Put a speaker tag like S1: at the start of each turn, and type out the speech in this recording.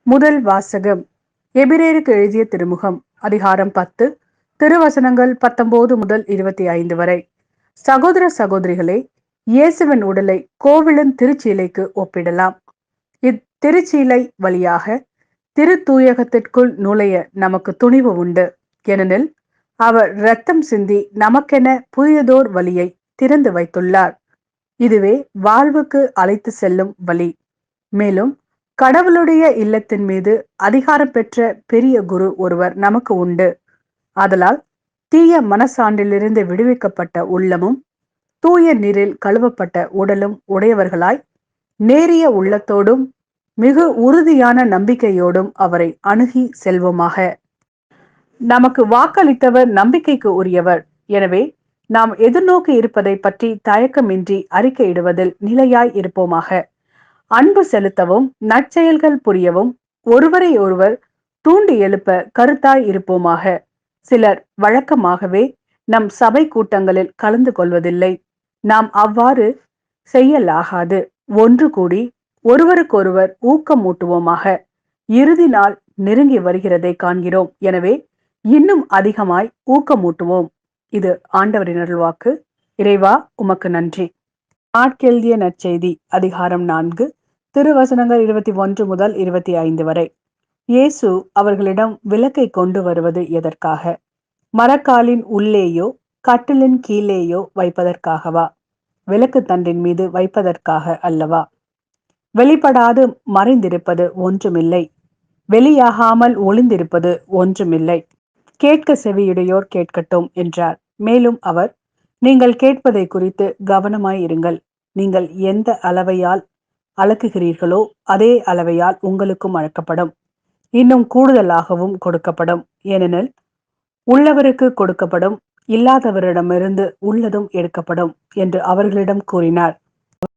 S1: முதல் வாசகம். எபிரேயருக்கு எழுதிய திருமுகம், அதிகாரம் 10, திருவசனங்கள் 19 முதல் 25 வரை. சகோதர சகோதரிகளே, இயேசுவின் உடலை கோவிலின் திருச்சீலைக்கு ஒப்பிடலாம். இத்திருச்சீலை வழியாக திருத்தூயகத்திற்குள் நுழைய நமக்கு துணிவு உண்டு. ஏனெனில் அவர் இரத்தம் சிந்தி நமக்கென புதியதோர் வழியை திறந்து வைத்துள்ளார். இதுவே வாழ்வுக்கு அழைத்து செல்லும் வழி. மேலும் கடவுளுடைய இல்லத்தின் மீது அதிகாரம் பெற்ற பெரிய குரு ஒருவர் நமக்கு உண்டு. ஆதலால் தீய மனசான்றிலிருந்து விடுவிக்கப்பட்ட உள்ளமும் தூய நீரில் கழுவப்பட்ட உடலும் உடையவர்களாய் நேரிய உள்ளத்தோடும் மிகு உறுதியான நம்பிக்கையோடும் அவரை அணுகி செல்வோமாக. நமக்கு வாக்களித்தவர் நம்பிக்கைக்கு உரியவர். எனவே நாம் எதிர்நோக்கி இருப்பதை பற்றி தயக்கமின்றி அறிக்கையிடுவதில் நிலையாய் இருப்போமாக. அன்பு செலுத்தவும் நற்செயல்கள் புரியவும் ஒருவரை ஒருவர் தூண்டி எழுப்ப கருத்தாய் இருப்போமாக. சிலர் வழக்கமாகவே நம் சபை கூட்டங்களில் கலந்து கொள்வதில்லை. நாம் அவ்வாறு செய்யலாகாது. ஒன்று கூடி ஒருவருக்கொருவர் ஊக்கமூட்டுவோமாக. இறுதி நாள் நெருங்கி வருகிறதை காண்கிறோம். எனவே இன்னும் அதிகமாய் ஊக்கமூட்டுவோம். இது ஆண்டவரின் அருள்வாக்கு. இறைவா, உமக்கு நன்றி. ஆட்கெழுதிய நற்செய்தி, அதிகாரம் 4, திருவசனங்கள் 21 முதல் 25 வரை. இயேசு அவர்களிடம் விளக்கை கொண்டு வருவது எதற்காக? மரக்காலின் உள்ளேயோ கட்டிலின் கீழேயோ வைப்பதற்காகவா? விளக்கு தண்டின் மீது வைப்பதற்காக அல்லவா? வெளிப்படாது மறைந்திருப்பது ஒன்றுமில்லை, வெளியாகாமல் ஒளிந்திருப்பது ஒன்றுமில்லை. கேட்க செவியுடையோர் கேட்கட்டும் என்றார். மேலும் அவர், நீங்கள் கேட்பதை குறித்து கவனமாயிருங்கள். நீங்கள் எந்த அளவையால் அளக்குகிறீர்களோ அதே அளவையால் உங்களுக்கும் அளக்கப்படும், இன்னும் கூடுதலாகவும் கொடுக்கப்படும். ஏனெனில் உள்ளவருக்கு கொடுக்கப்படும், இல்லாதவரிடமிருந்து உள்ளதும் எடுக்கப்படும் என்று அவர்களிடம் கூறினார்.